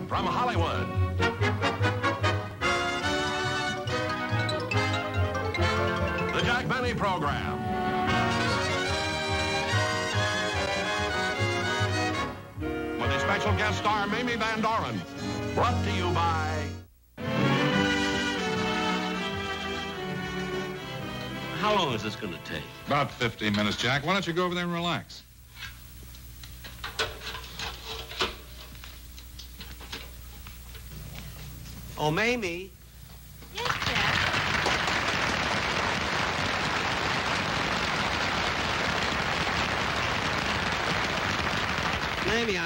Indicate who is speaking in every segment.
Speaker 1: From Hollywood, the Jack Benny Program. With a special guest star, Mamie Van Doren. Brought to you by...
Speaker 2: How long is this going to take?
Speaker 3: About 15 minutes, Jack. Why don't you go over there and relax?
Speaker 2: Oh, Mamie.
Speaker 4: Yes, Jack.
Speaker 2: Mamie,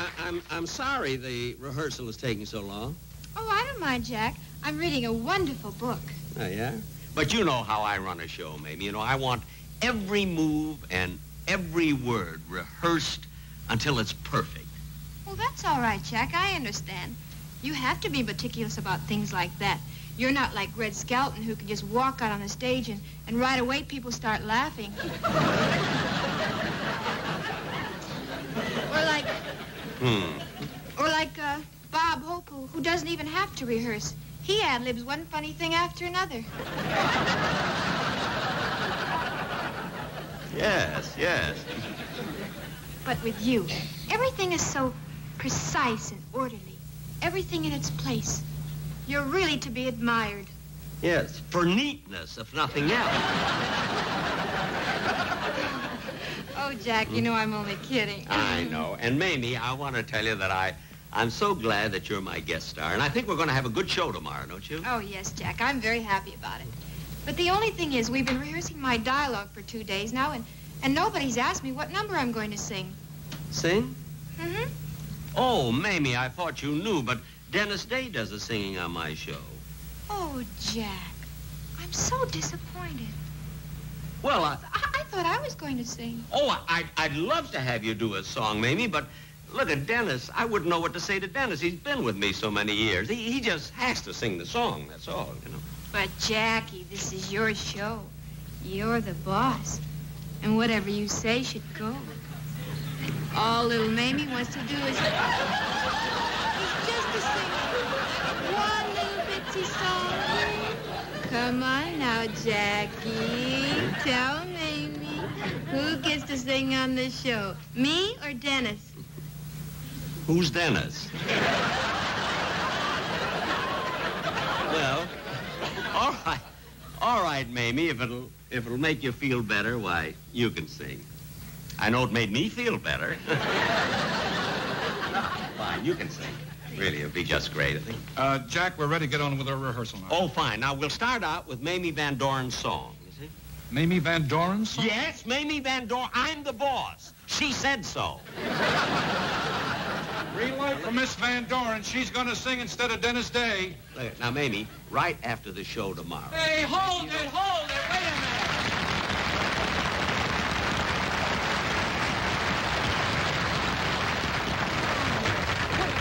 Speaker 2: I'm sorry the rehearsal is taking so long.
Speaker 4: Oh, I don't mind, Jack. I'm reading a wonderful book.
Speaker 2: Oh, yeah? But you know how I run a show, Mamie. You know, I want every move and every word rehearsed until it's perfect.
Speaker 4: Well, that's all right, Jack. I understand. You have to be meticulous about things like that. You're not like Red Skelton, who can just walk out on the stage and right away people start laughing. Or like Bob Hope, who doesn't even have to rehearse. He ad-libs one funny thing after another.
Speaker 2: Yes, yes.
Speaker 4: But with you, everything is so precise and orderly. Everything in its place. You're really to be admired.
Speaker 2: Yes, for neatness, if nothing else.
Speaker 4: Oh, Jack, you know I'm only kidding.
Speaker 2: I know. And Mamie, I want to tell you that I'm so glad that you're my guest star. And I think we're going to have a good show tomorrow, don't you?
Speaker 4: Oh, yes, Jack. I'm very happy about it. But the only thing is, we've been rehearsing my dialogue for 2 days now, and nobody's asked me what number I'm going to sing.
Speaker 2: Sing?
Speaker 4: Mm-hmm.
Speaker 2: Oh, Mamie, I thought you knew, but Dennis Day does the singing on my show.
Speaker 4: Oh, Jack. I'm so disappointed.
Speaker 2: Well,
Speaker 4: I thought I was going to sing.
Speaker 2: Oh, I'd love to have you do a song, Mamie, but look at Dennis. I wouldn't know what to say to Dennis. He's been with me so many years. He just has to sing the song, that's all, you know.
Speaker 4: But, Jackie, this is your show. You're the boss. And whatever you say should go. All little Mamie wants to do is just to sing one little bitsy song. Come on now, Jackie. Tell Mamie, who gets to sing on this show? Me or Dennis?
Speaker 2: Who's Dennis? Well, all right, Mamie. If it'll make you feel better, why, you can sing. I know it made me feel better. Fine, you can sing. Really, it'll be just great, I think.
Speaker 3: Jack, we're ready to get on with our rehearsal now.
Speaker 2: Oh, fine. Now, we'll start out with Mamie Van Doren's song, you see?
Speaker 3: Mamie Van Doren's song?
Speaker 2: Yes, Mamie Van Doren. I'm the boss. She said so.
Speaker 3: Relay for Miss Van Doren. She's going to sing instead of Dennis Day.
Speaker 2: Look, now, Mamie, right after the show tomorrow.
Speaker 5: Hey, hold it. Wait a minute.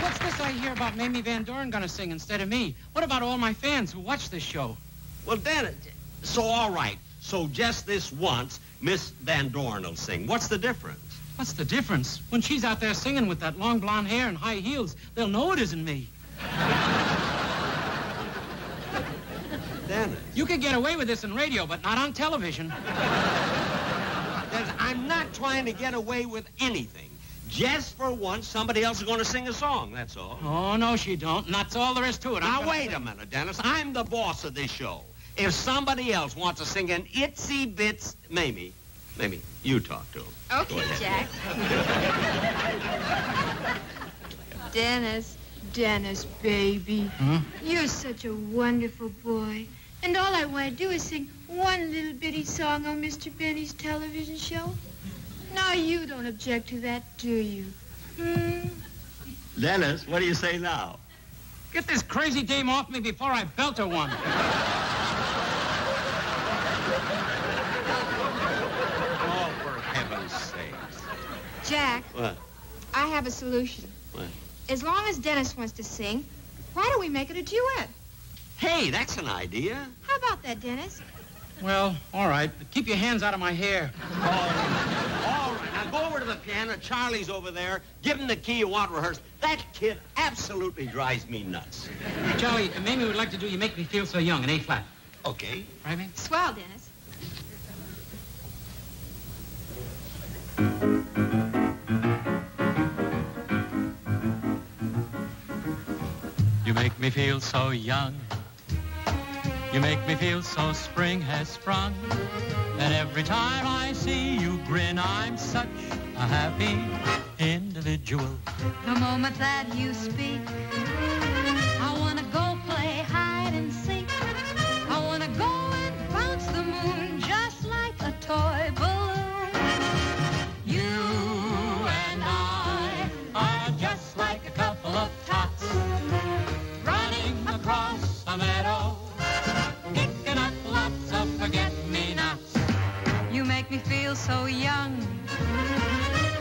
Speaker 5: What's this I hear about Mamie Van Doren going to sing instead of me? What about all my fans who watch this show?
Speaker 2: Well, Dennis, so all right. So just this once, Miss Van Doren will sing. What's the difference?
Speaker 5: What's the difference? When she's out there singing with that long blonde hair and high heels, they'll know it isn't me.
Speaker 2: Dennis.
Speaker 5: You could get away with this in radio, but not on television.
Speaker 2: Dennis, I'm not trying to get away with anything. Just for once, somebody else is going to sing a song, that's all.
Speaker 5: Oh, no, she don't. And that's all there is to it.
Speaker 2: Now, wait a minute, Dennis. I'm the boss of this show. If somebody else wants to sing an itsy bits, Mamie, you talk to him.
Speaker 4: Okay, Jack. Dennis, baby.
Speaker 5: Huh?
Speaker 4: You're such a wonderful boy. And all I want to do is sing one little bitty song on Mr. Benny's television show. Now, you don't object to that, do you?
Speaker 2: Dennis, what do you say now?
Speaker 5: Get this crazy dame off me before I belt her one.
Speaker 2: Oh, for heaven's sakes.
Speaker 4: Jack,
Speaker 2: What?
Speaker 4: I have a solution.
Speaker 2: What?
Speaker 4: As long as Dennis wants to sing, why don't we make it a duet?
Speaker 2: Hey, that's an idea.
Speaker 4: How about that, Dennis?
Speaker 5: Well, all right, but keep your hands out of my hair.
Speaker 2: All right, now go over to the the piano. Charlie's over there. Give him the key you want rehearsed. That kid absolutely drives me nuts.
Speaker 5: Charlie, Mamie would like to do You Make Me Feel So Young in A flat.
Speaker 2: Okay.
Speaker 5: Right, Mamie?
Speaker 4: Swell, Dennis.
Speaker 6: You make me feel so young. You make me feel so spring has sprung. And every time I see you grin, I'm such a happy individual.
Speaker 7: The moment that you speak, I want to go play hide and seek. I want to go and bounce the moon just like a toy balloon. You and I are just like a couple of tots running across a meadow, picking up lots of forget-me-nots. You make me feel so young.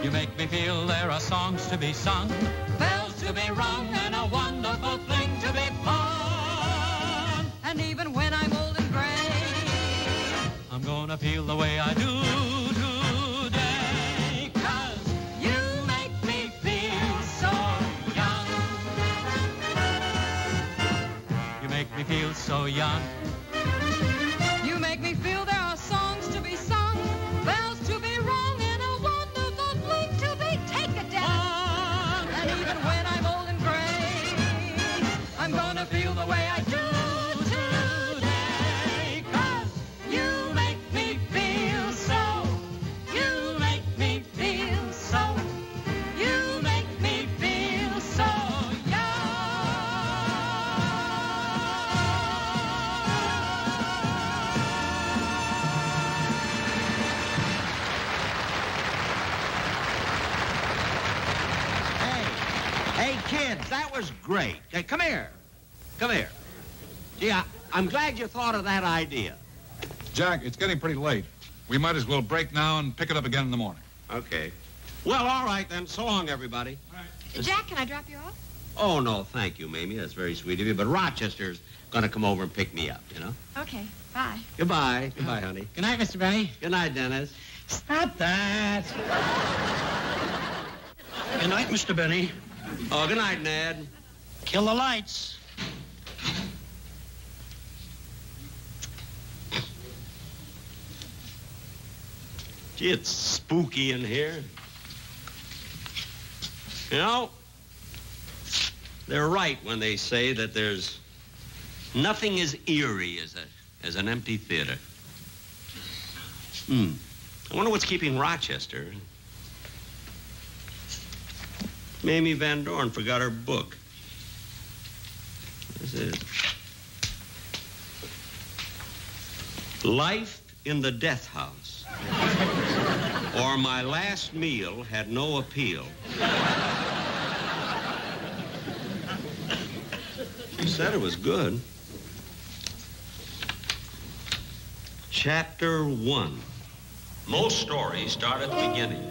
Speaker 6: You make me feel there are songs to be sung,
Speaker 7: Bells to be rung,
Speaker 6: and a wonderful thing to be fun.
Speaker 7: and even when I'm old and gray,
Speaker 6: I'm gonna feel the way I do today, 'cause
Speaker 7: you make me feel so young.
Speaker 6: you make me feel so young.
Speaker 7: You make me feel there are songs to be sung, bells to be rung, and a wonderful fling to be taken down. And even when I'm old and gray, I'm gonna feel the way I do today. 'Cause you make me feel so. You make me feel so. You make me feel so
Speaker 2: Hey, kids, that was great. Hey, come here. Come here. Gee, I'm glad you thought of that idea.
Speaker 3: Jack, it's getting pretty late. We might as well break now and pick it up again in the morning.
Speaker 2: Okay. Well, all right then. So long, everybody.
Speaker 4: Jack, can I drop you off?
Speaker 2: Oh, no, thank you, Mamie. That's very sweet of you. But Rochester's going to come over and pick me up, you know?
Speaker 4: Okay, bye.
Speaker 2: Goodbye. Goodbye, honey.
Speaker 5: Good night, Mr. Benny.
Speaker 2: Good night, Dennis.
Speaker 5: Stop that.
Speaker 8: Good night, Mr. Benny.
Speaker 2: Oh, good night, Ned.
Speaker 8: Kill the lights.
Speaker 2: Gee, it's spooky in here. You know, they're right when they say that there's nothing as eerie as an empty theater. I wonder what's keeping Rochester. Mamie Van Dorn forgot her book. This is Life in the Death House, or My Last Meal Had No Appeal. She said it was good. Chapter 1. Most stories start at the beginning.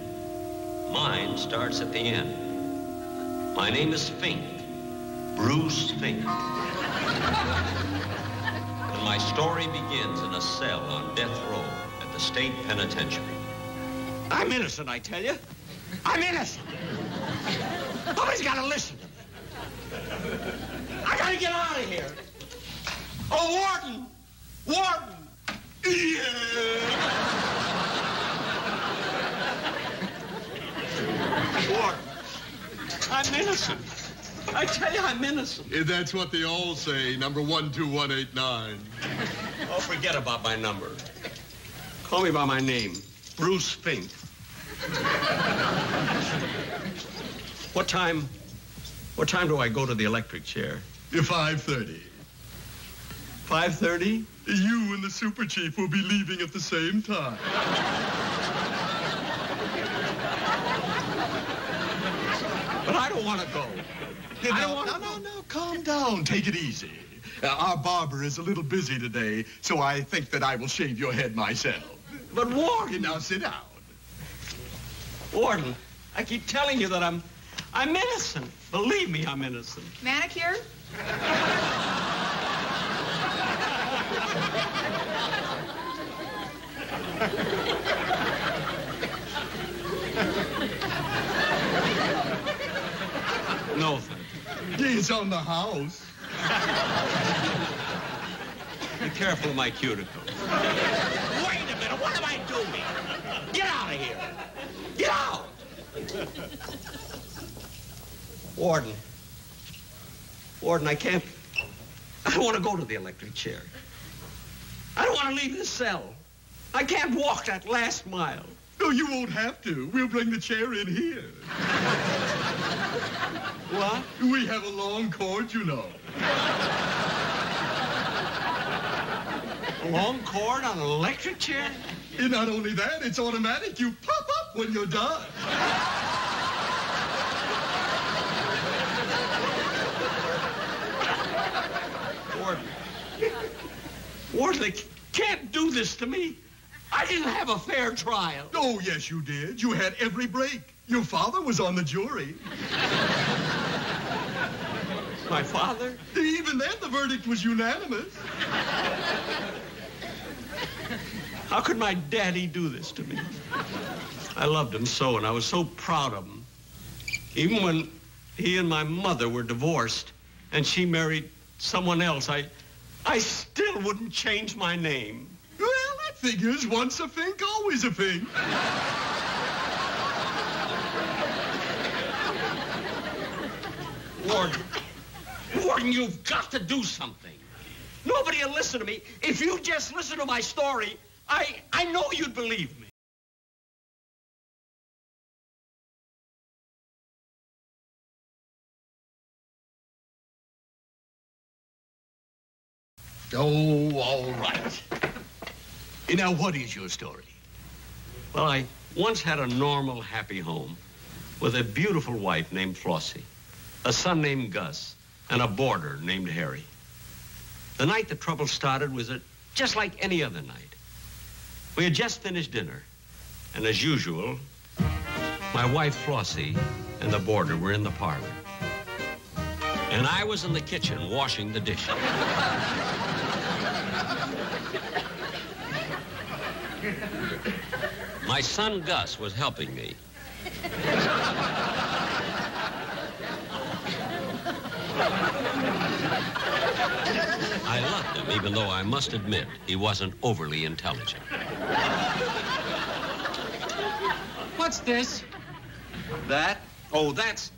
Speaker 2: Mine starts at the end. My name is Fink, Bruce Fink. And my story begins in a cell on death row at the state penitentiary. I'm innocent, I tell you. I'm innocent. Nobody's got to listen to me. I got to get out of here. Oh, Warden! Warden! Warden, I'm innocent. I tell you, I'm innocent.
Speaker 9: That's what they all say, number 12189.
Speaker 2: Oh, forget about my number. Call me by my name, Bruce Fink. What time do I go to the electric chair?
Speaker 9: 5:30.
Speaker 2: 5:30?
Speaker 9: You and the super chief will be leaving at the same time.
Speaker 2: But I don't want to go.
Speaker 9: No, calm down. Take it easy. Our barber is a little busy today, so I think that I will shave your head myself.
Speaker 2: But Warden...
Speaker 9: Now sit down.
Speaker 2: Warden, I keep telling you that I'm innocent. Believe me, I'm innocent.
Speaker 4: Manicure?
Speaker 2: No, thank you.
Speaker 9: It's on the house.
Speaker 2: Be careful of my cuticles. Wait a minute, what am I doing? Get out of here. Get out. Warden. Warden, I don't want to go to the electric chair. I don't want to leave this cell. I can't walk that last mile.
Speaker 9: No, you won't have to. We'll bring the chair in here.
Speaker 2: What?
Speaker 9: We have a long cord, you know.
Speaker 2: A long cord on an electric chair?
Speaker 9: And not only that, it's automatic. You pop up when you're done.
Speaker 2: Warden, they can't do this to me. I didn't have a fair trial.
Speaker 9: Oh, yes, you did. You had every break. Your father was on the jury.
Speaker 2: My father?
Speaker 9: Even then, the verdict was unanimous.
Speaker 2: How could my daddy do this to me? I loved him so, and I was so proud of him. Even when he and my mother were divorced, and she married someone else, I still wouldn't change my name.
Speaker 9: Well, that figures. Once a Fink, always a Fink.
Speaker 2: Warden, you've got to do something. Nobody will listen to me. If you just listen to my story, I know you'd believe me.
Speaker 9: Oh, all right. Now, what is your story?
Speaker 2: Well, I once had a normal, happy home with a beautiful wife named Flossie, a son named Gus, and a boarder named Harry. The night the trouble started was just like any other night. We had just finished dinner, and as usual, my wife Flossie and the boarder were in the parlor. And I was in the kitchen washing the dishes. My son Gus was helping me. I loved him, even though I must admit he wasn't overly intelligent.
Speaker 5: What's this?
Speaker 2: That? Oh, that's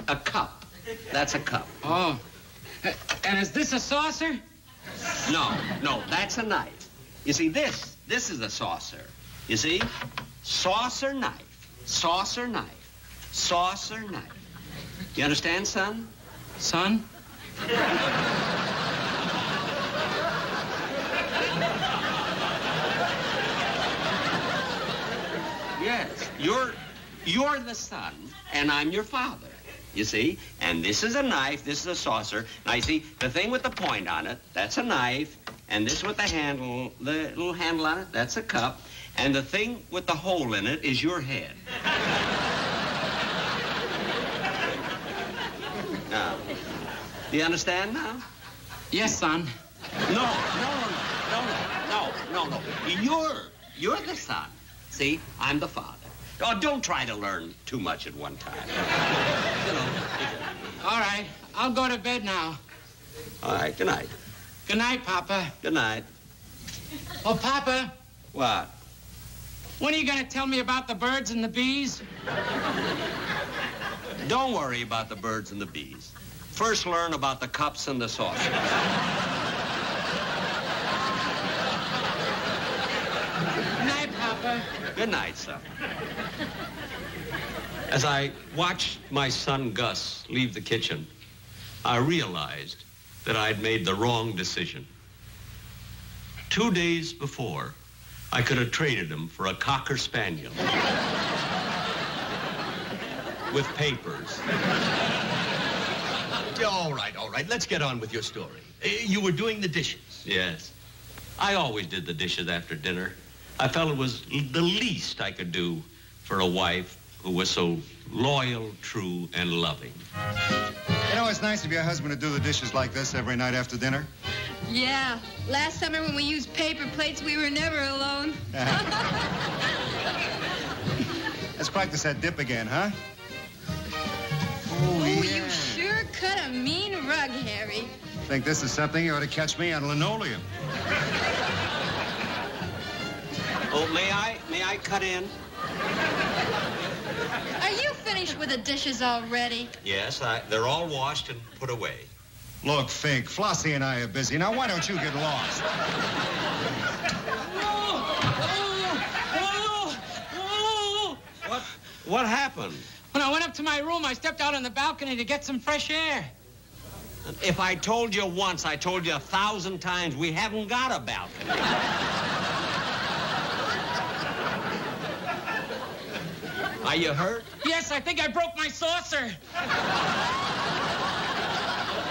Speaker 2: a cup. That's a cup.
Speaker 5: Oh. And is this a saucer?
Speaker 2: No, that's a knife. You see, this is a saucer. You see? Saucer knife. Saucer knife. Saucer knife. You understand, son?
Speaker 5: Son?
Speaker 2: Yes, you're the son, and I'm your father. You see? And this is a knife, this is a saucer. Now, you see, the thing with the point on it, that's a knife. And this with the handle, the little handle on it, that's a cup. And the thing with the hole in it is your head. Now, do you understand now?
Speaker 5: Yes, son.
Speaker 2: No. You're the son. See, I'm the father. Oh, don't try to learn too much at one time. You know.
Speaker 5: All right, I'll go to bed now.
Speaker 2: All right, good night.
Speaker 5: Good night, Papa.
Speaker 2: Good night.
Speaker 5: Oh, Papa.
Speaker 2: What?
Speaker 5: When are you going to tell me about the birds and the bees?
Speaker 2: Don't worry about the birds and the bees. First learn about the cups and the saucers.
Speaker 5: Good night, Papa.
Speaker 2: Good night, son. As I watched my son Gus leave the kitchen, I realized that I'd made the wrong decision. 2 days before, I could have traded him for a Cocker Spaniel. With papers.
Speaker 9: All right. Let's get on with your story. You were doing the dishes.
Speaker 2: Yes. I always did the dishes after dinner. I felt it was the least I could do for a wife who was so loyal, true, and loving.
Speaker 10: You know, it's nice of your husband to do the dishes like this every night after dinner.
Speaker 4: Yeah. Last summer when we used paper plates, we were never alone.
Speaker 10: Let's practice that dip again, huh?
Speaker 4: Oh, you
Speaker 10: Think this is something you ought to catch me on linoleum.
Speaker 2: Oh, may I cut in?
Speaker 7: Are you finished with the dishes already?
Speaker 2: Yes, they're all washed and put away.
Speaker 10: Look, Fink, Flossie and I are busy. Now, why don't you get lost?
Speaker 2: What happened?
Speaker 5: When I went up to my room, I stepped out on the balcony to get some fresh air.
Speaker 2: If I told you once, I told you 1,000 times, we haven't got a balcony. Are you hurt?
Speaker 5: Yes, I think I broke my saucer.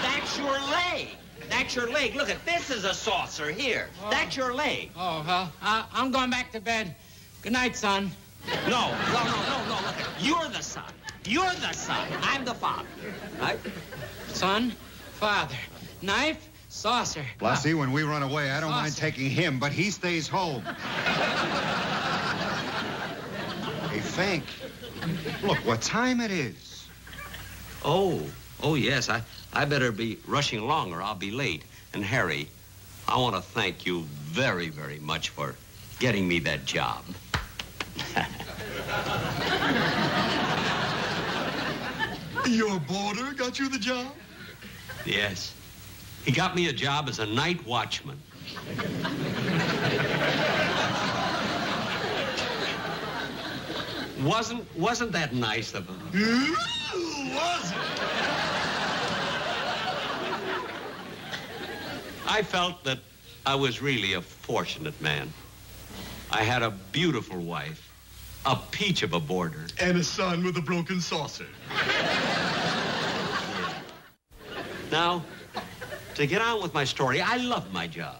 Speaker 2: That's your leg. That's your leg. Look, this is a saucer here. Oh. That's your leg.
Speaker 5: Oh, well, I'm going back to bed. Good night, son.
Speaker 2: No. Look, you're the son. You're the son. I'm the father. Right?
Speaker 5: Son, father, knife, saucer.
Speaker 10: Flossie, when we run away, I don't mind taking him, but he stays home. Hey, Fink, look what time it is.
Speaker 2: Oh, yes. I better be rushing along or I'll be late. And Harry, I want to thank you very, very much for getting me that job.
Speaker 9: Your boarder got you the job?
Speaker 2: Yes. He got me a job as a night watchman. Wasn't that nice of him?
Speaker 9: Was it?
Speaker 2: I felt that I was really a fortunate man. I had a beautiful wife, a peach of a boarder.
Speaker 9: And a son with a broken saucer.
Speaker 2: Now, to get on with my story, I loved my job.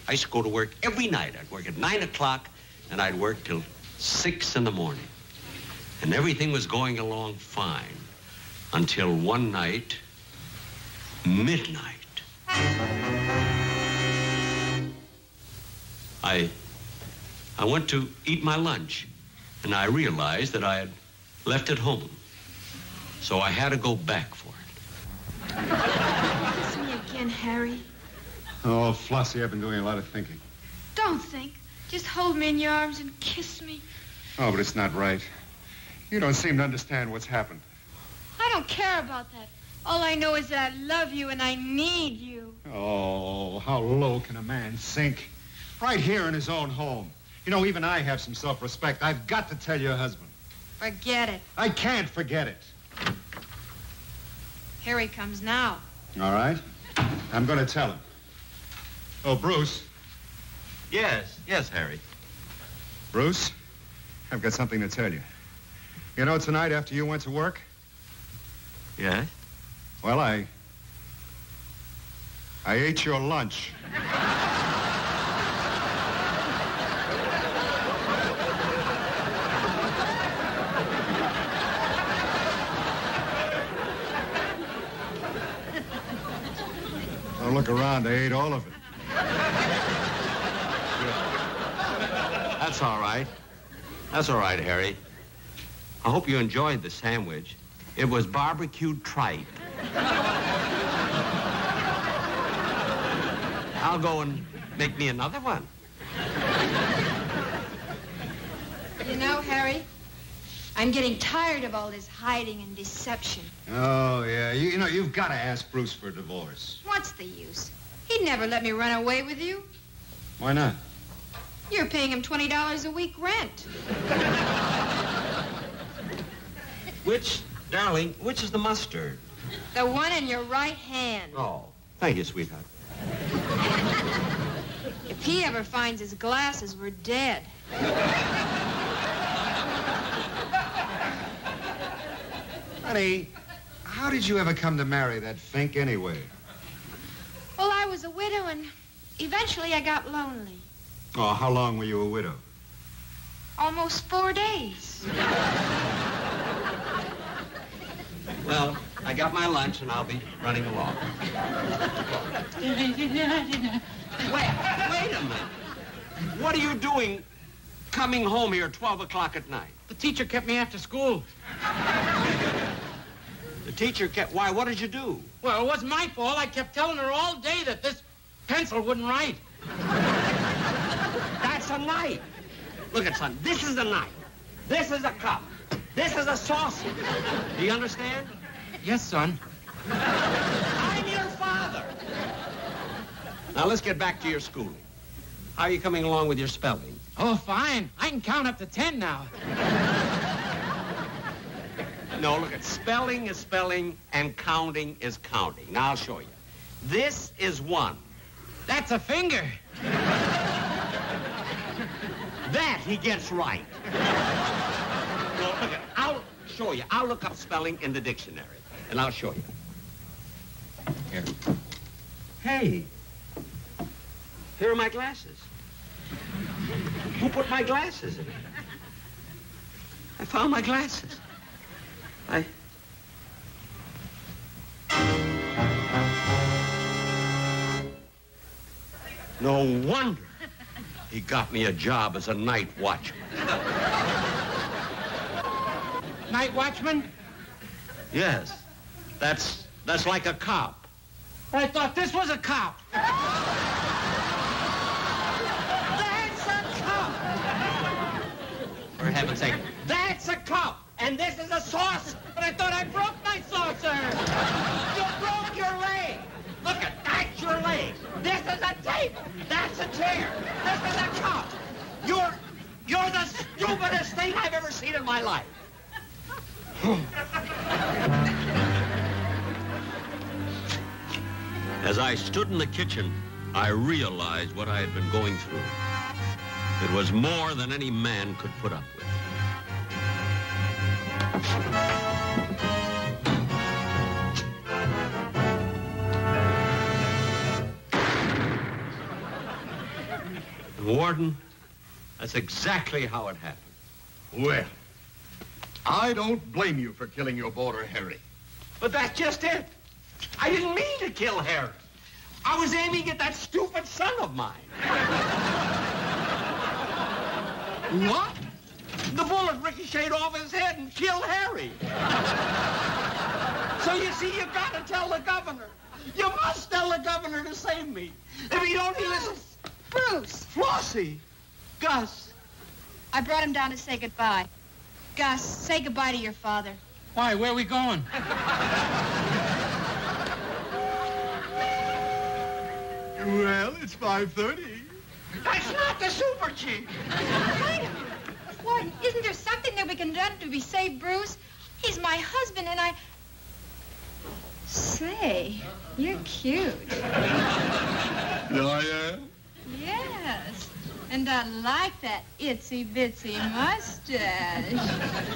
Speaker 2: I used to go to work every night. I'd work at 9 o'clock, and I'd work till 6 in the morning. And everything was going along fine until one night, midnight. I went to eat my lunch, and I realized that I had left it home. So I had to go back for it.
Speaker 4: Kiss me again, Harry.
Speaker 10: Oh, Flossie, I've been doing a lot of thinking.
Speaker 4: Don't think. Just hold me in your arms and kiss me.
Speaker 10: Oh, but it's not right. You don't seem to understand what's happened.
Speaker 4: I don't care about that. All I know is that I love you and I need you.
Speaker 10: Oh, how low can a man sink? Right here in his own home. You know, even I have some self-respect. I've got to tell your husband.
Speaker 4: Forget it.
Speaker 10: I can't forget it.
Speaker 4: Here he comes now.
Speaker 10: All right. I'm going to tell him. Oh, Bruce.
Speaker 2: Yes, Harry.
Speaker 10: Bruce, I've got something to tell you. You know, tonight after you went to work?
Speaker 2: Yes?
Speaker 10: Well, I ate your lunch. Don't look around. I ate all of it.
Speaker 2: That's all right. That's all right, Harry. I hope you enjoyed the sandwich. It was barbecued tripe. I'll go and make me another one.
Speaker 4: You know, Harry, I'm getting tired of all this hiding and deception.
Speaker 10: Oh, yeah. You know, you've got to ask Bruce for a divorce.
Speaker 4: What's the use? He'd never let me run away with you.
Speaker 10: Why not?
Speaker 4: You're paying him $20 a week rent.
Speaker 2: Darling, which is the mustard?
Speaker 4: The one in your right hand.
Speaker 2: Oh, thank you, sweetheart.
Speaker 4: If he ever finds his glasses, we're dead.
Speaker 10: Honey, how did you ever come to marry that Fink anyway?
Speaker 4: Well, I was a widow, and eventually I got lonely.
Speaker 10: Oh, how long were you a widow?
Speaker 4: Almost 4 days.
Speaker 2: Well, I got my lunch, and I'll be running along. Wait a minute. What are you doing coming home here at 12 o'clock at night?
Speaker 5: The teacher kept me after school.
Speaker 2: The The teacher kept... Why, what did you do?
Speaker 5: Well, it wasn't my fault. I kept telling her all day that this pencil wouldn't write.
Speaker 2: That's a knife. Look at son. This is a knife. This is a cup. This is a saucer. Do you understand?
Speaker 5: Yes, son.
Speaker 2: I'm your father. Now, let's get back to your schooling. How are you coming along with your spelling?
Speaker 5: Oh, fine. I can count up to 10 now.
Speaker 2: No, look at spelling is spelling and counting is counting. Now, I'll show you. This is 1.
Speaker 5: That's a finger.
Speaker 2: That he gets right. No, look at, I'll show you. I'll look up spelling in the dictionary, and I'll show you. Here. Hey. Here are my glasses. Who put my glasses in? I found my glasses. No wonder he got me a job as a night watchman.
Speaker 5: Night watchman?
Speaker 2: Yes. That's like a cop.
Speaker 5: I thought this was a cop.
Speaker 2: That's a cup! For heaven's sake, that's a cup! And this is a saucer!
Speaker 5: But I thought I broke my saucer!
Speaker 2: You broke your leg! Look at, that's your leg! This is a table! That's a chair! This is a cup! You're the stupidest thing I've ever seen in my life! As I stood in the kitchen, I realized what I had been going through. It was more than any man could put up with. Warden, that's exactly how it happened.
Speaker 9: Well, I don't blame you for killing your boarder, Harry.
Speaker 2: But that's just it. I didn't mean to kill Harry. I was aiming at that stupid son of mine. What? The bullet ricocheted off his head and killed Harry. So you see, you've got to tell the governor. You must tell the governor to save me. If he don't, he listens.
Speaker 4: Bruce!
Speaker 2: Flossie! Gus!
Speaker 4: I brought him down to say goodbye. Gus, say goodbye to your father.
Speaker 5: Why, where are we going?
Speaker 9: Well, it's 5:30.
Speaker 2: That's not the super chief.
Speaker 4: Wait a minute. Warden, isn't there something that we can do to be save Bruce? He's my husband, and I... Say, you're cute.
Speaker 9: I am?
Speaker 4: Yes. And I like that itsy-bitsy mustache.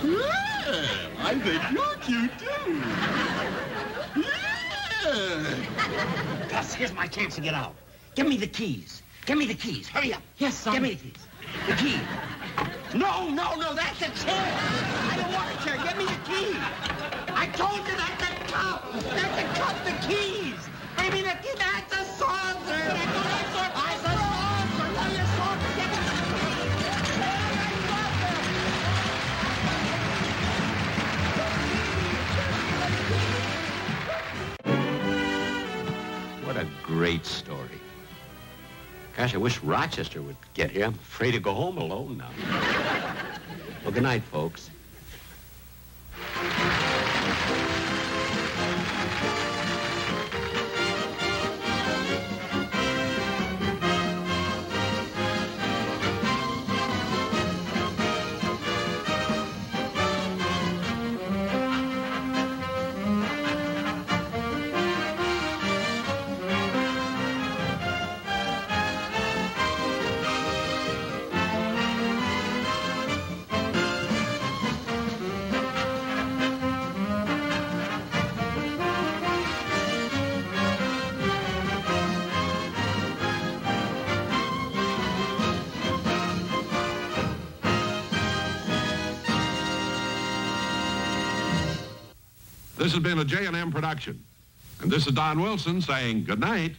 Speaker 9: Well, I think you're cute, too. Yeah.
Speaker 2: Gus, here's my chance to get out. Give me the keys. Give me the keys. Hurry up.
Speaker 5: Yes, son.
Speaker 2: Give me the keys. The key. No, that's a chair. I don't want a chair. Give me the key. I told you that's a cup. That's a cup, the keys. Give me the key. That's a saucer. That's a saucer. That's a saucer. That's a saucer. Give me the key. What a great story. Gosh, I wish Rochester would get here. I'm afraid to go home alone now. Well, good night, folks.
Speaker 1: This has been a J&M production. And this is Don Wilson saying good night.